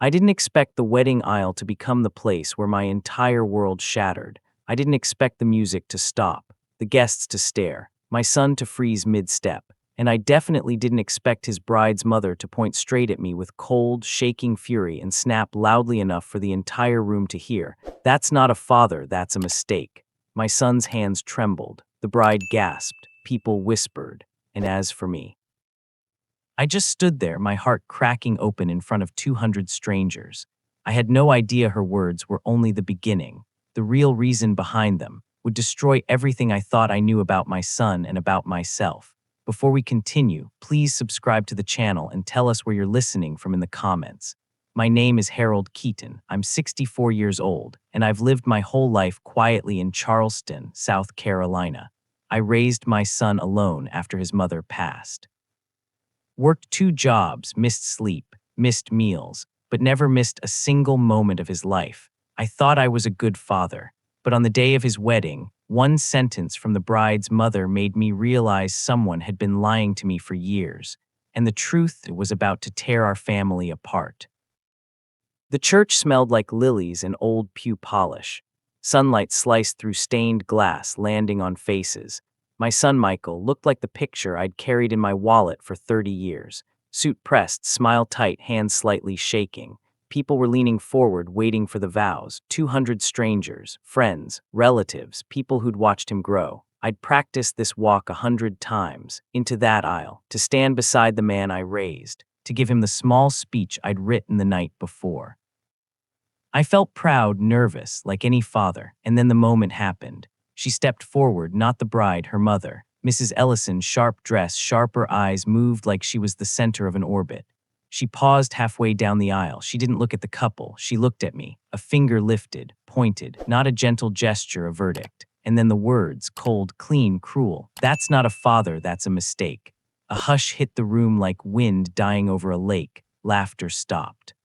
I didn't expect the wedding aisle to become the place where my entire world shattered. I didn't expect the music to stop, the guests to stare, my son to freeze mid-step, and I definitely didn't expect his bride's mother to point straight at me with cold, shaking fury and snap loudly enough for the entire room to hear. "That's not a father, that's a mistake." My son's hands trembled, the bride gasped, people whispered, and as for me, I just stood there, my heart cracking open in front of 200 strangers. I had no idea her words were only the beginning. The real reason behind them would destroy everything I thought I knew about my son and about myself. Before we continue, please subscribe to the channel and tell us where you're listening from in the comments. My name is Harold Keaton. I'm 64 years old, and I've lived my whole life quietly in Charleston, South Carolina. I raised my son alone after his mother passed. Worked 2 jobs, missed sleep, missed meals, but never missed a single moment of his life. I thought I was a good father, but on the day of his wedding, one sentence from the bride's mother made me realize someone had been lying to me for years, and the truth was about to tear our family apart. The church smelled like lilies and old pew polish. Sunlight sliced through stained glass, landing on faces. My son Michael looked like the picture I'd carried in my wallet for 30 years. Suit pressed, smile tight, hands slightly shaking. People were leaning forward, waiting for the vows. 200 strangers, friends, relatives, people who'd watched him grow. I'd practiced this walk 100 times, into that aisle, to stand beside the man I raised, to give him the small speech I'd written the night before. I felt proud, nervous, like any father, and then the moment happened. She stepped forward, not the bride, her mother. Mrs. Ellison's sharp dress, sharper eyes moved like she was the center of an orbit. She paused halfway down the aisle. She didn't look at the couple. She looked at me, a finger lifted, pointed, not a gentle gesture, a verdict. And then the words, cold, clean, cruel. "That's not a father, that's a mistake." A hush hit the room like wind dying over a lake. Laughter stopped.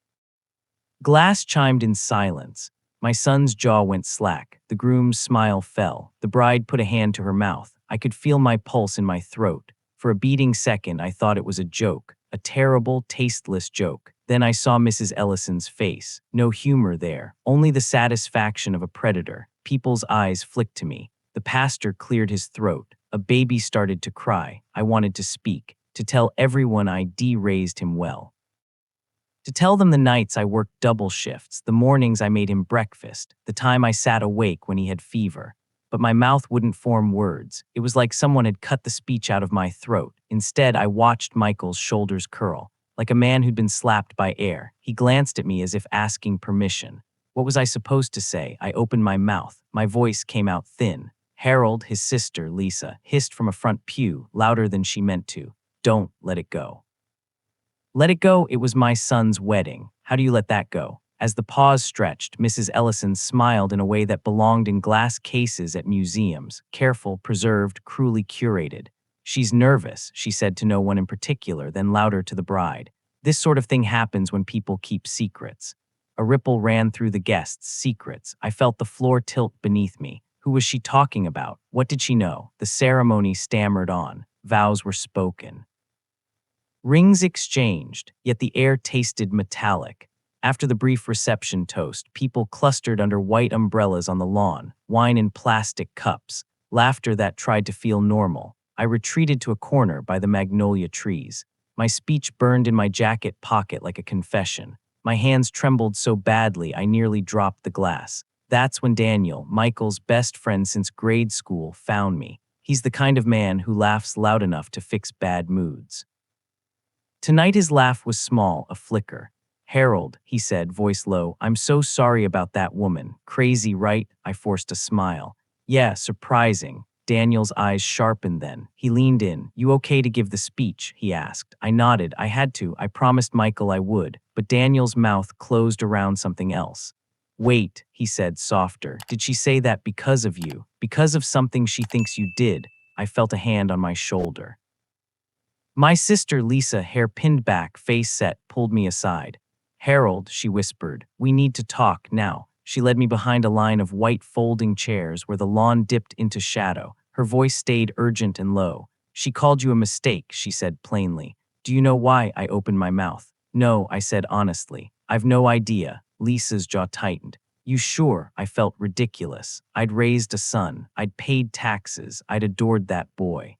Glass chimed in silence. My son's jaw went slack. The groom's smile fell. The bride put a hand to her mouth. I could feel my pulse in my throat. For a beating second, I thought it was a joke, a terrible, tasteless joke. Then I saw Mrs. Ellison's face. No humor there, only the satisfaction of a predator. People's eyes flicked to me. The pastor cleared his throat. A baby started to cry. I wanted to speak, to tell everyone I raised him well. To tell them the nights I worked double shifts, the mornings I made him breakfast, the time I sat awake when he had fever. But my mouth wouldn't form words. It was like someone had cut the speech out of my throat. Instead, I watched Michael's shoulders curl, like a man who'd been slapped by air. He glanced at me as if asking permission. What was I supposed to say? I opened my mouth. My voice came out thin. Harold, his sister, Lisa, hissed from a front pew, louder than she meant to. "Don't let it go." Let it go, it was my son's wedding. How do you let that go? As the pause stretched, Mrs. Ellison smiled in a way that belonged in glass cases at museums, careful, preserved, cruelly curated. "She's nervous," she said to no one in particular, then louder to the bride. "This sort of thing happens when people keep secrets." A ripple ran through the guests. Secrets. I felt the floor tilt beneath me. Who was she talking about? What did she know? The ceremony stammered on. Vows were spoken. Rings exchanged, yet the air tasted metallic. After the brief reception toast, people clustered under white umbrellas on the lawn, wine in plastic cups, laughter that tried to feel normal. I retreated to a corner by the magnolia trees. My speech burned in my jacket pocket like a confession. My hands trembled so badly I nearly dropped the glass. That's when Daniel, Michael's best friend since grade school, found me. He's the kind of man who laughs loud enough to fix bad moods. Tonight his laugh was small, a flicker. "Harold," he said, voice low, "I'm so sorry about that woman. Crazy, right?" I forced a smile. "Yeah, surprising." Daniel's eyes sharpened then. He leaned in. "You okay to give the speech?" he asked. I nodded. I had to. I promised Michael I would. But Daniel's mouth closed around something else. "Wait," he said, softer. "Did she say that because of you? Because of something she thinks you did?" I felt a hand on my shoulder. My sister Lisa, hair pinned back, face set, pulled me aside. "Harold," she whispered, "we need to talk now." She led me behind a line of white folding chairs where the lawn dipped into shadow. Her voice stayed urgent and low. "She called you a mistake," she said plainly. "Do you know why?" I opened my mouth. "No," I said honestly. I've no idea. Lisa's jaw tightened. You sure? I felt ridiculous. I'd raised a son. I'd paid taxes. I'd adored that boy.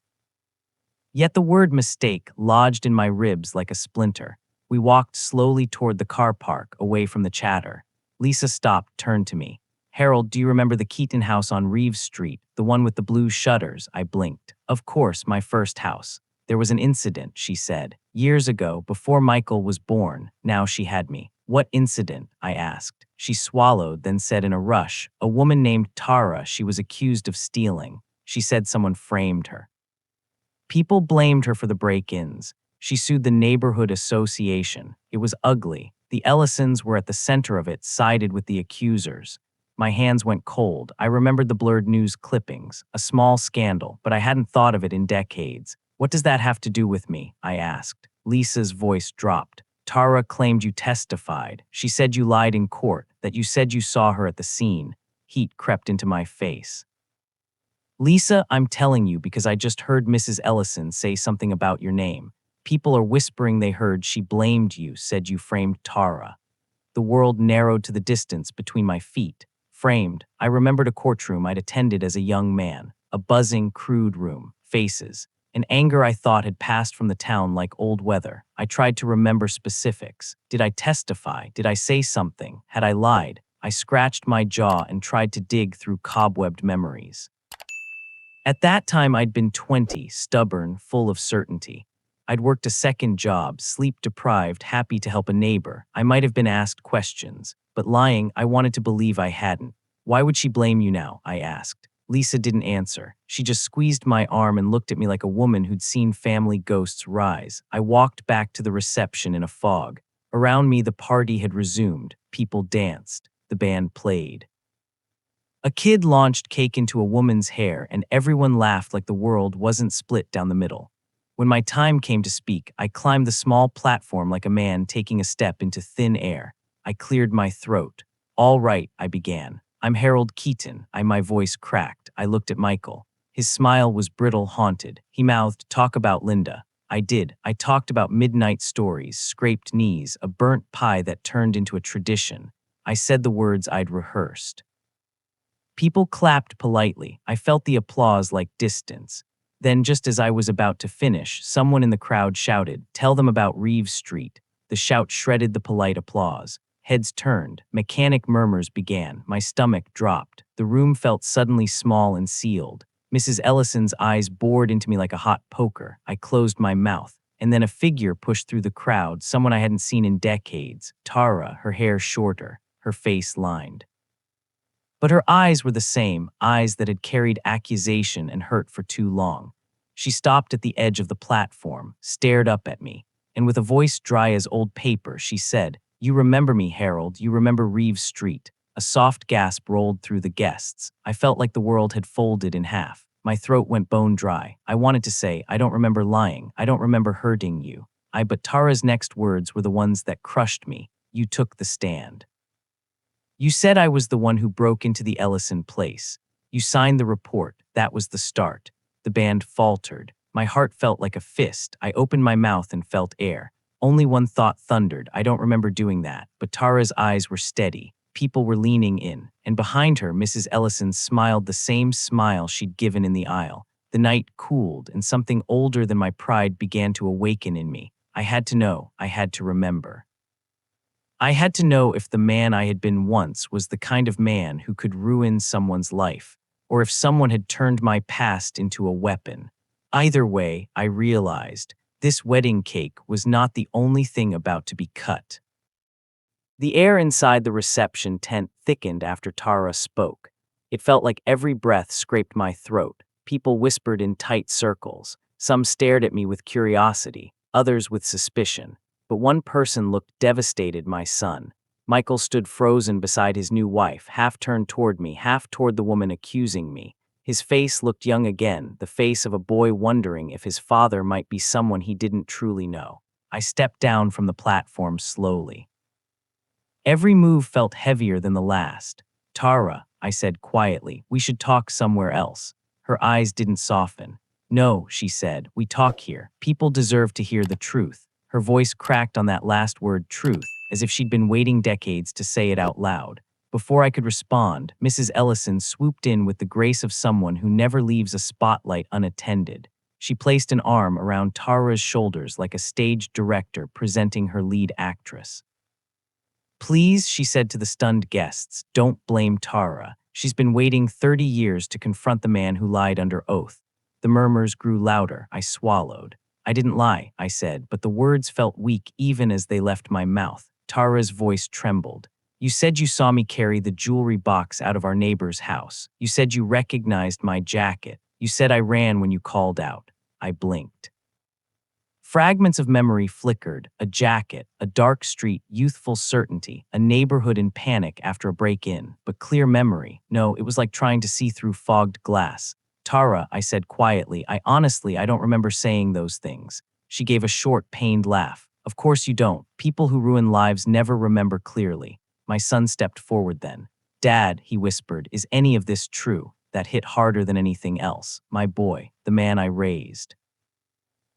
Yet the word mistake lodged in my ribs like a splinter. We walked slowly toward the car park, away from the chatter. Lisa stopped, turned to me. Harold, do you remember the Keaton house on Reeves Street, the one with the blue shutters? I blinked. Of course, my first house. There was an incident, she said. Years ago, before Michael was born. Now she had me. What incident? I asked. She swallowed, then said in a rush, a woman named Tara she was accused of stealing. She said someone framed her. People blamed her for the break-ins. She sued the neighborhood association. It was ugly. The Ellisons were at the center of it, sided with the accusers. My hands went cold. I remembered the blurred news clippings, a small scandal, but I hadn't thought of it in decades. What does that have to do with me? I asked. Lisa's voice dropped. Tara claimed you testified. She said you lied in court, that you said you saw her at the scene. Heat crept into my face. Lisa, I'm telling you because I just heard Mrs. Ellison say something about your name. People are whispering they heard she blamed you, said you framed Tara. The world narrowed to the distance between my feet. Framed, I remembered a courtroom I'd attended as a young man. A buzzing, crude room. Faces. An anger I thought had passed from the town like old weather. I tried to remember specifics. Did I testify? Did I say something? Had I lied? I scratched my jaw and tried to dig through cobwebbed memories. At that time, I'd been 20, stubborn, full of certainty. I'd worked a second job, sleep-deprived, happy to help a neighbor. I might have been asked questions, but lying, I wanted to believe I hadn't. Why would she blame you now? I asked. Lisa didn't answer. She just squeezed my arm and looked at me like a woman who'd seen family ghosts rise. I walked back to the reception in a fog. Around me, the party had resumed. People danced. The band played. A kid launched cake into a woman's hair, and everyone laughed like the world wasn't split down the middle. When my time came to speak, I climbed the small platform like a man taking a step into thin air. I cleared my throat. All right, I began. I'm Harold Keaton. My voice cracked. I looked at Michael. His smile was brittle, haunted. He mouthed, talk about Linda. I did. I talked about midnight stories, scraped knees, a burnt pie that turned into a tradition. I said the words I'd rehearsed. People clapped politely. I felt the applause like distance. Then, just as I was about to finish, someone in the crowd shouted, tell them about Reeves Street. The shout shredded the polite applause. Heads turned. Mechanic murmurs began. My stomach dropped. The room felt suddenly small and sealed. Mrs. Ellison's eyes bored into me like a hot poker. I closed my mouth. And then a figure pushed through the crowd, someone I hadn't seen in decades. Tara, her hair shorter, her face lined. But her eyes were the same, eyes that had carried accusation and hurt for too long. She stopped at the edge of the platform, stared up at me, and with a voice dry as old paper, she said, you remember me, Harold, you remember Reeves Street. A soft gasp rolled through the guests. I felt like the world had folded in half. My throat went bone dry. I wanted to say, I don't remember lying, I don't remember hurting you. But Tara's next words were the ones that crushed me. You took the stand. You said I was the one who broke into the Ellison place. You signed the report. That was the start. The band faltered. My heart felt like a fist. I opened my mouth and felt air. Only one thought thundered. I don't remember doing that. But Tara's eyes were steady. People were leaning in. And behind her, Mrs. Ellison smiled the same smile she'd given in the aisle. The night cooled, and something older than my pride began to awaken in me. I had to know. I had to remember. I had to know if the man I had been once was the kind of man who could ruin someone's life, or if someone had turned my past into a weapon. Either way, I realized this wedding cake was not the only thing about to be cut. The air inside the reception tent thickened after Tara spoke. It felt like every breath scraped my throat. People whispered in tight circles. Some stared at me with curiosity, others with suspicion. But one person looked devastated, my son. Michael stood frozen beside his new wife, half turned toward me, half toward the woman accusing me. His face looked young again, the face of a boy wondering if his father might be someone he didn't truly know. I stepped down from the platform slowly. Every move felt heavier than the last. Tara, I said quietly, we should talk somewhere else. Her eyes didn't soften. No, she said, we talk here. People deserve to hear the truth. Her voice cracked on that last word, truth, as if she'd been waiting decades to say it out loud. Before I could respond, Mrs. Ellison swooped in with the grace of someone who never leaves a spotlight unattended. She placed an arm around Tara's shoulders like a stage director presenting her lead actress. "Please," she said to the stunned guests, "don't blame Tara. She's been waiting 30 years to confront the man who lied under oath." The murmurs grew louder. I swallowed. "I didn't lie," I said, but the words felt weak even as they left my mouth. Tara's voice trembled. "You said you saw me carry the jewelry box out of our neighbor's house. You said you recognized my jacket. You said I ran when you called out." I blinked. Fragments of memory flickered: a jacket, a dark street, youthful certainty, a neighborhood in panic after a break-in. But clear memory, no, it was like trying to see through fogged glass. "Tara," I said quietly, I don't remember saying those things." She gave a short, pained laugh. "Of course you don't. People who ruin lives never remember clearly." My son stepped forward then. "Dad," he whispered, "is any of this true?" That hit harder than anything else. My boy, the man I raised,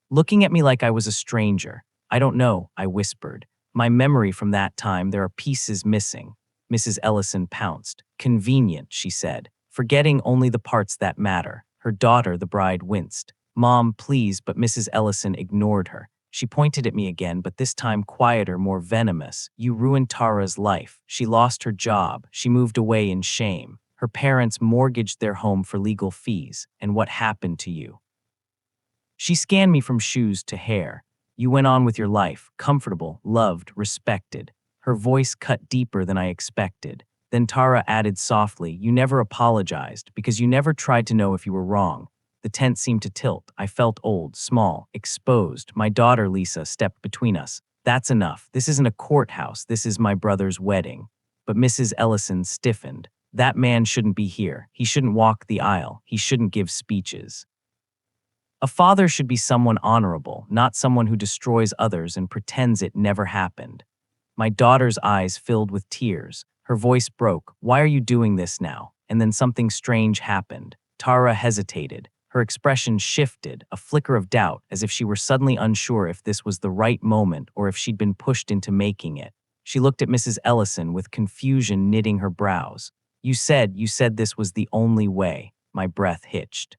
looking at me like I was a stranger. "I don't know," I whispered. "My memory from that time, there are pieces missing." Mrs. Ellison pounced. "Convenient," she said, "forgetting only the parts that matter." Her daughter, the bride, winced. "Mom, please," but Mrs. Ellison ignored her. She pointed at me again, but this time quieter, more venomous. "You ruined Tara's life. She lost her job. She moved away in shame. Her parents mortgaged their home for legal fees. And what happened to you?" She scanned me from shoes to hair. "You went on with your life, comfortable, loved, respected." Her voice cut deeper than I expected. Then Tara added softly, "You never apologized because you never tried to know if you were wrong." The tent seemed to tilt. I felt old, small, exposed. My daughter, Lisa, stepped between us. "That's enough. This isn't a courthouse. This is my brother's wedding." But Mrs. Ellison stiffened. "That man shouldn't be here. He shouldn't walk the aisle. He shouldn't give speeches. A father should be someone honorable, not someone who destroys others and pretends it never happened." My daughter's eyes filled with tears. Her voice broke. "Why are you doing this now?" And then something strange happened. Tara hesitated. Her expression shifted, a flicker of doubt, as if she were suddenly unsure if this was the right moment or if she'd been pushed into making it. She looked at Mrs. Ellison with confusion knitting her brows. You said this was the only way." My breath hitched.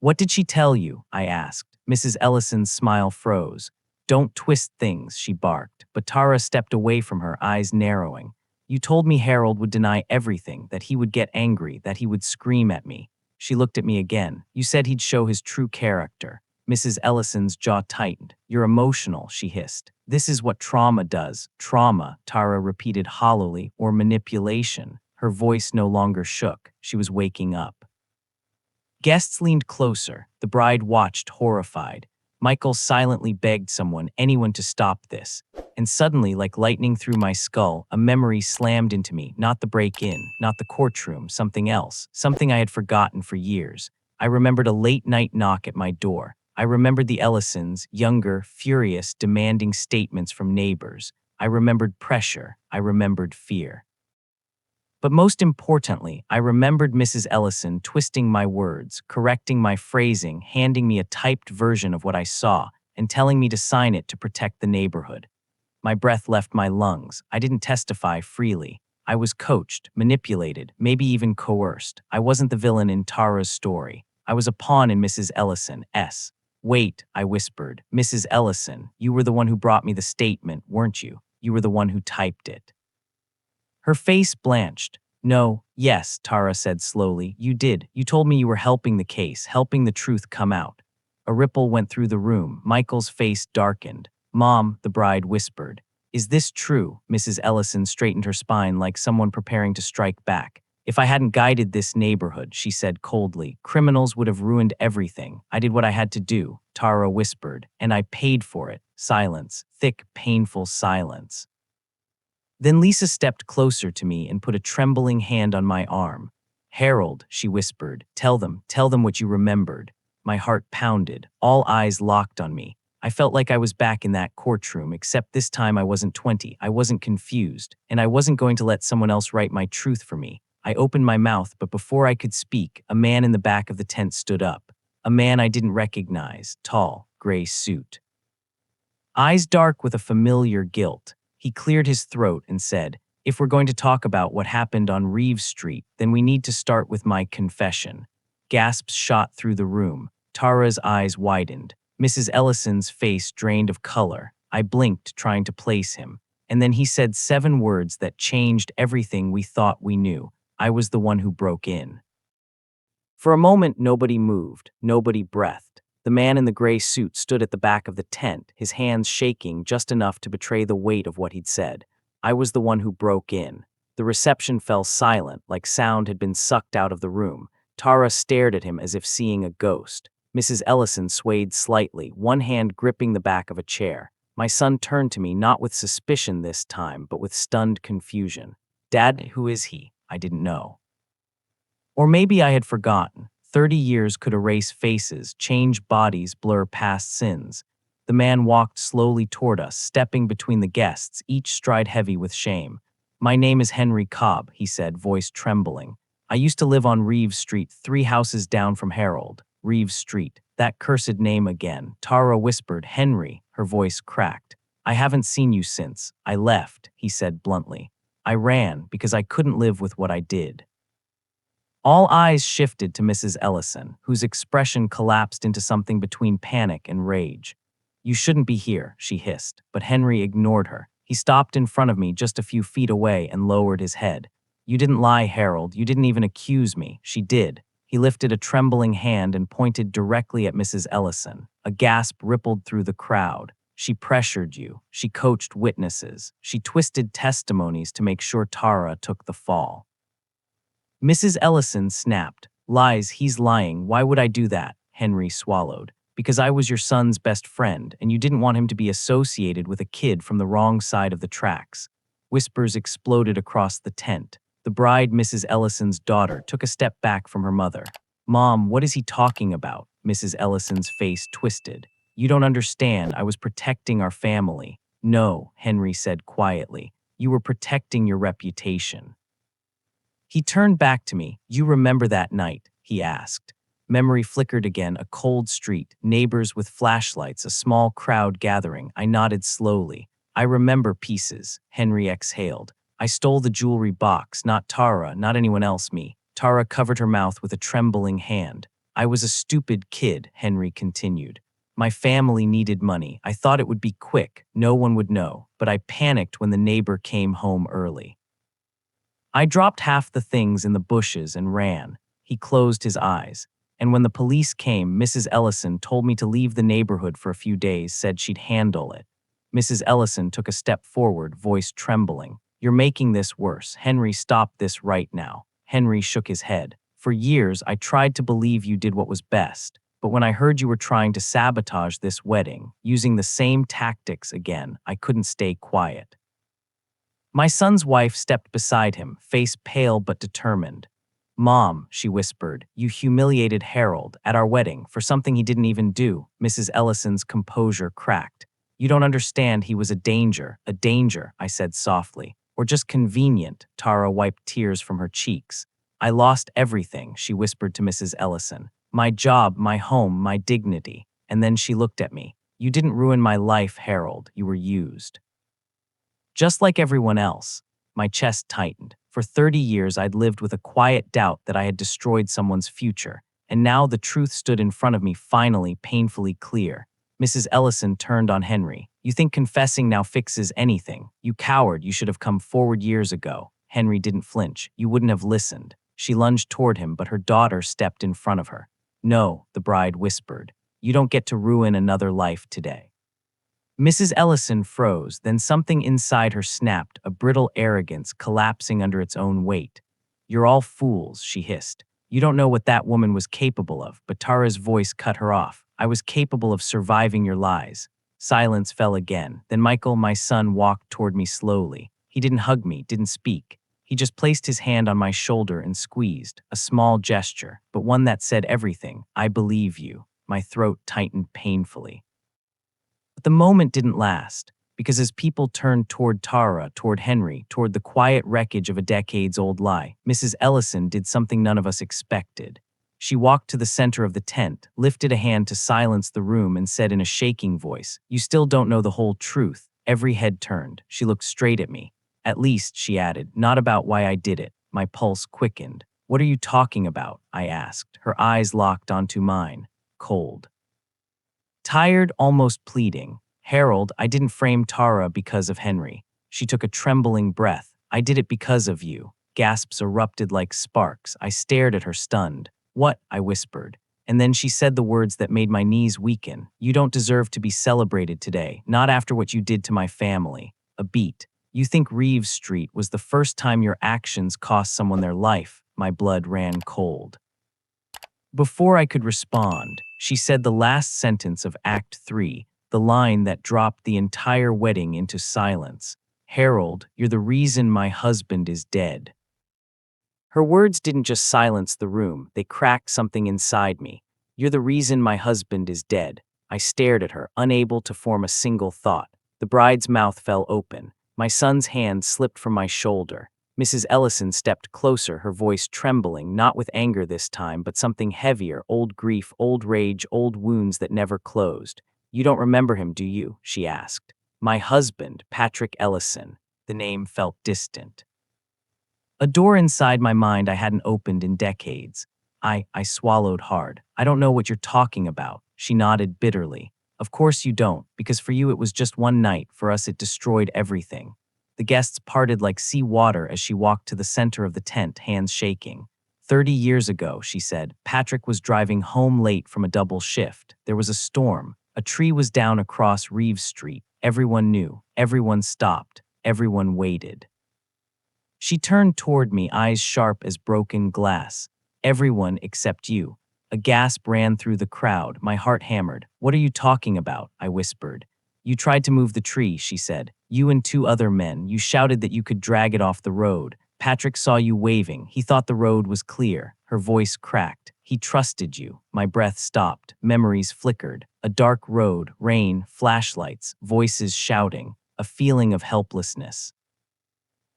"What did she tell you?" I asked. Mrs. Ellison's smile froze. "Don't twist things," she barked, but Tara stepped away from her, eyes narrowing. "You told me Harold would deny everything, that he would get angry, that he would scream at me." She looked at me again. "You said he'd show his true character." Mrs. Ellison's jaw tightened. "You're emotional," she hissed. "This is what trauma does." "Trauma," Tara repeated hollowly, "or manipulation." Her voice no longer shook. She was waking up. Guests leaned closer. The bride watched, horrified. Michael silently begged anyone to stop this. And suddenly, like lightning through my skull, a memory slammed into me. Not the break-in, not the courtroom, something else, something I had forgotten for years. I remembered a late-night knock at my door. I remembered the Ellisons, younger, furious, demanding statements from neighbors. I remembered pressure. I remembered fear. But most importantly, I remembered Mrs. Ellison twisting my words, correcting my phrasing, handing me a typed version of what I saw, and telling me to sign it to protect the neighborhood. My breath left my lungs. I didn't testify freely. I was coached, manipulated, maybe even coerced. I wasn't the villain in Tara's story. I was a pawn in Mrs. Ellison's. "Wait," I whispered. "Mrs. Ellison, you were the one who brought me the statement, weren't you? You were the one who typed it." Her face blanched. "No, yes," Tara said slowly. "You did. You told me you were helping the case, helping the truth come out." A ripple went through the room. Michael's face darkened. "Mom," the bride whispered. "Is this true?" Mrs. Ellison straightened her spine like someone preparing to strike back. "If I hadn't guided this neighborhood," she said coldly, "criminals would have ruined everything. I did what I had to do," Tara whispered, "and I paid for it." Silence. Thick, painful silence. Then Lisa stepped closer to me and put a trembling hand on my arm. "Harold," she whispered, tell them what you remembered." My heart pounded. All eyes locked on me. I felt like I was back in that courtroom, except this time I wasn't 20, I wasn't confused, and I wasn't going to let someone else write my truth for me. I opened my mouth, but before I could speak, a man in the back of the tent stood up. A man I didn't recognize, tall, gray suit. Eyes dark with a familiar guilt. He cleared his throat and said, "If we're going to talk about what happened on Reeves Street, then we need to start with my confession." Gasps shot through the room. Tara's eyes widened. Mrs. Ellison's face drained of color. I blinked, trying to place him. And then he said 7 words that changed everything we thought we knew. I was the one who broke in. For a moment, nobody moved, nobody breathed. The man in the gray suit stood at the back of the tent, his hands shaking just enough to betray the weight of what he'd said. I was the one who broke in. The reception fell silent, like sound had been sucked out of the room. Tara stared at him as if seeing a ghost. Mrs. Ellison swayed slightly, one hand gripping the back of a chair. My son turned to me, not with suspicion this time, but with stunned confusion. "Dad, who is he?" I didn't know. Or maybe I had forgotten. 30 years could erase faces, change bodies, blur past sins. The man walked slowly toward us, stepping between the guests, each stride heavy with shame. "My name is Henry Cobb," he said, voice trembling. "I used to live on Reeves Street, 3 houses down from Harold." Reeves Street. That cursed name again. Tara whispered, "Henry," her voice cracked. "I haven't seen you since. I left," he said bluntly. "I ran because I couldn't live with what I did." All eyes shifted to Mrs. Ellison, whose expression collapsed into something between panic and rage. "You shouldn't be here," she hissed, but Henry ignored her. He stopped in front of me just a few feet away and lowered his head. "You didn't lie, Harold. You didn't even accuse me." "She did." He lifted a trembling hand and pointed directly at Mrs. Ellison. A gasp rippled through the crowd. "She pressured you. She coached witnesses. She twisted testimonies to make sure Tara took the fall." Mrs. Ellison snapped. "Lies, he's lying. Why would I do that?" Henry swallowed. "Because I was your son's best friend, and you didn't want him to be associated with a kid from the wrong side of the tracks." Whispers exploded across the tent. The bride, Mrs. Ellison's daughter, took a step back from her mother. "Mom, what is he talking about?" Mrs. Ellison's face twisted. "You don't understand. I was protecting our family." "No," Henry said quietly. "You were protecting your reputation." He turned back to me. "You remember that night?" he asked. Memory flickered again, a cold street, neighbors with flashlights, a small crowd gathering. I nodded slowly. "I remember pieces," Henry exhaled. "I stole the jewelry box, not Tara, not anyone else, me." Tara covered her mouth with a trembling hand. "I was a stupid kid," Henry continued. "My family needed money. I thought it would be quick, no one would know, but I panicked when the neighbor came home early. I dropped half the things in the bushes and ran." He closed his eyes. "And when the police came, Mrs. Ellison told me to leave the neighborhood for a few days, said she'd handle it." Mrs. Ellison took a step forward, voice trembling. "You're making this worse. Henry, stop this right now." Henry shook his head. "For years, I tried to believe you did what was best. But when I heard you were trying to sabotage this wedding, using the same tactics again, I couldn't stay quiet." My son's wife stepped beside him, face pale but determined. "Mom," she whispered, "you humiliated Harold at our wedding for something he didn't even do." Mrs. Ellison's composure cracked. "You don't understand, he was a danger, I said softly. "Or just convenient." Tara wiped tears from her cheeks. "I lost everything," she whispered to Mrs. Ellison. "My job, my home, my dignity." And then she looked at me. "You didn't ruin my life, Harold. You were used." Just like everyone else. My chest tightened. For 30 years, I'd lived with a quiet doubt that I had destroyed someone's future, and now the truth stood in front of me, finally, painfully clear. Mrs. Ellison turned on Henry. "You think confessing now fixes anything? You coward, you should have come forward years ago." Henry didn't flinch. "You wouldn't have listened." She lunged toward him, but her daughter stepped in front of her. "No," the bride whispered. "You don't get to ruin another life today." Mrs. Ellison froze, then something inside her snapped, a brittle arrogance collapsing under its own weight. "You're all fools," she hissed. "You don't know what that woman was capable of." But Tara's voice cut her off. "I was capable of surviving your lies." Silence fell again. Then Michael, my son, walked toward me slowly. He didn't hug me, didn't speak. He just placed his hand on my shoulder and squeezed, a small gesture, but one that said everything. "I believe you." My throat tightened painfully. But the moment didn't last, because as people turned toward Tara, toward Henry, toward the quiet wreckage of a decades-old lie, Mrs. Ellison did something none of us expected. She walked to the center of the tent, lifted a hand to silence the room, and said in a shaking voice, "You still don't know the whole truth." Every head turned. She looked straight at me. At least, she added, not about why I did it. My pulse quickened. What are you talking about? I asked. Her eyes locked onto mine. Cold. Tired, almost pleading. Harold, I didn't frame Tara because of Henry. She took a trembling breath. I did it because of you. Gasps erupted like sparks. I stared at her stunned. What? I whispered. And then she said the words that made my knees weaken. You don't deserve to be celebrated today, not after what you did to my family. A beat. You think Reeves Street was the first time your actions cost someone their life. My blood ran cold. Before I could respond, she said the last sentence of Act 3, the line that dropped the entire wedding into silence. Harold, you're the reason my husband is dead. Her words didn't just silence the room, they cracked something inside me. You're the reason my husband is dead. I stared at her, unable to form a single thought. The bride's mouth fell open. My son's hand slipped from my shoulder. Mrs. Ellison stepped closer, her voice trembling, not with anger this time, but something heavier, old grief, old rage, old wounds that never closed. You don't remember him, do you? She asked. My husband, Patrick Ellison. The name felt distant. A door inside my mind I hadn't opened in decades. I swallowed hard. I don't know what you're talking about. She nodded bitterly. Of course you don't, because for you it was just one night, for us it destroyed everything. The guests parted like sea water as she walked to the center of the tent, hands shaking. 30 years ago, she said, Patrick was driving home late from a double shift. There was a storm. A tree was down across Reeves Street. Everyone knew. Everyone stopped. Everyone waited. She turned toward me, eyes sharp as broken glass. Everyone except you. A gasp ran through the crowd. My heart hammered. What are you talking about? I whispered. You tried to move the tree, she said. You and 2 other men. You shouted that you could drag it off the road. Patrick saw you waving. He thought the road was clear. Her voice cracked. He trusted you. My breath stopped. Memories flickered. A dark road, rain, flashlights, voices shouting. A feeling of helplessness.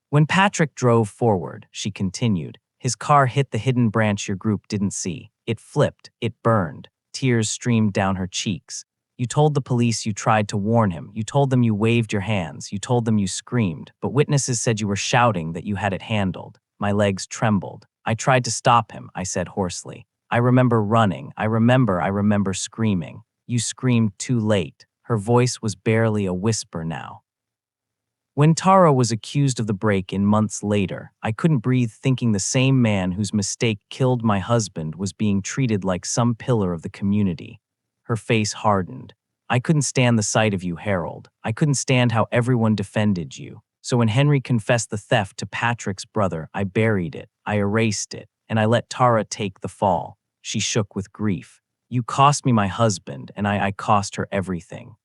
When Patrick drove forward, she continued, his car hit the hidden branch your group didn't see. It flipped. It burned. Tears streamed down her cheeks. You told the police you tried to warn him. You told them you waved your hands. You told them you screamed. But witnesses said you were shouting that you had it handled. My legs trembled. I tried to stop him, I said hoarsely. I remember running. I remember screaming. You screamed too late. Her voice was barely a whisper now. When Tara was accused of the break-in months later, I couldn't breathe thinking the same man whose mistake killed my husband was being treated like some pillar of the community. Her face hardened. I couldn't stand the sight of you, Harold. I couldn't stand how everyone defended you. So when Henry confessed the theft to Patrick's brother, I buried it, I erased it, and I let Tara take the fall. She shook with grief. You cost me my husband, and I cost her everything.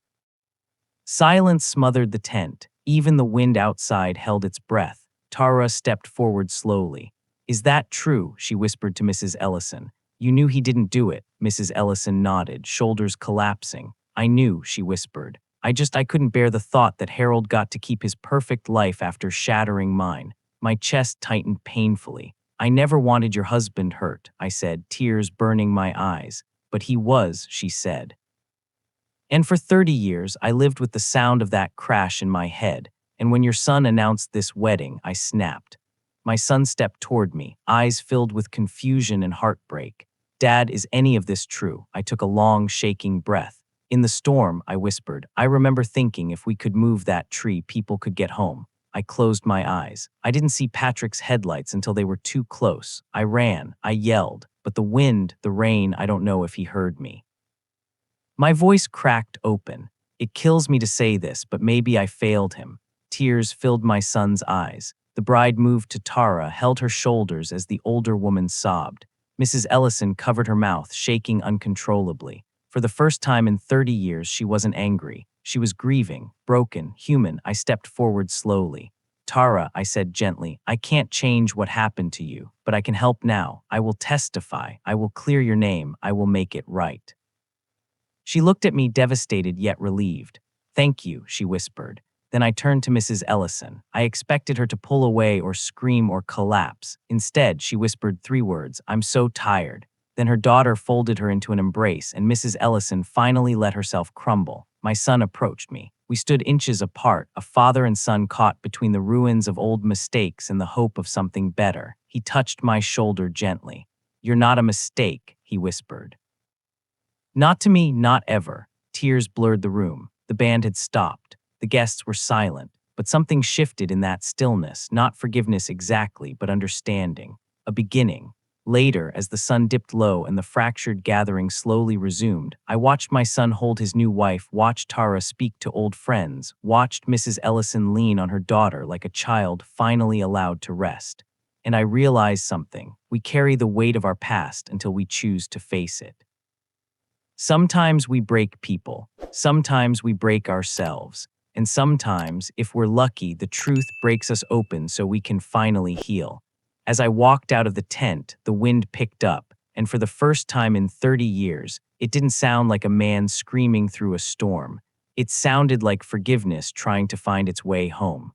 Silence smothered the tent. Even the wind outside held its breath. Tara stepped forward slowly. Is that true? She whispered to Mrs. Ellison. You knew he didn't do it. Mrs. Ellison nodded, shoulders collapsing. I knew, she whispered. I couldn't bear the thought that Harold got to keep his perfect life after shattering mine. My chest tightened painfully. I never wanted your husband hurt, I said, tears burning my eyes. But he was, she said. And for 30 years, I lived with the sound of that crash in my head, and when your son announced this wedding, I snapped. My son stepped toward me, eyes filled with confusion and heartbreak. Dad, is any of this true? I took a long, shaking breath. In the storm, I whispered, I remember thinking if we could move that tree, people could get home. I closed my eyes. I didn't see Patrick's headlights until they were too close. I ran, I yelled, but the wind, the rain, I don't know if he heard me. My voice cracked open. It kills me to say this, but maybe I failed him. Tears filled my son's eyes. The bride moved to Tara, held her shoulders as the older woman sobbed. Mrs. Ellison covered her mouth, shaking uncontrollably. For the first time in 30 years, she wasn't angry. She was grieving, broken, human. I stepped forward slowly. Tara, I said gently, I can't change what happened to you, but I can help now. I will testify. I will clear your name. I will make it right. She looked at me, devastated yet relieved. Thank you, she whispered. Then I turned to Mrs. Ellison. I expected her to pull away or scream or collapse. Instead, she whispered 3 words, I'm so tired. Then her daughter folded her into an embrace, and Mrs. Ellison finally let herself crumble. My son approached me. We stood inches apart, a father and son caught between the ruins of old mistakes and the hope of something better. He touched my shoulder gently. "You're not a mistake," he whispered. "Not to me, not ever." Tears blurred the room. The band had stopped. The guests were silent, but something shifted in that stillness, not forgiveness exactly, but understanding. A beginning. Later, as the sun dipped low and the fractured gathering slowly resumed, I watched my son hold his new wife, watched Tara speak to old friends, watched Mrs. Ellison lean on her daughter like a child finally allowed to rest. And I realized something. We carry the weight of our past until we choose to face it. Sometimes we break people, sometimes we break ourselves, and sometimes, if we're lucky, the truth breaks us open so we can finally heal. As I walked out of the tent, the wind picked up, and for the first time in 30 years, it didn't sound like a man screaming through a storm. It sounded like forgiveness trying to find its way home.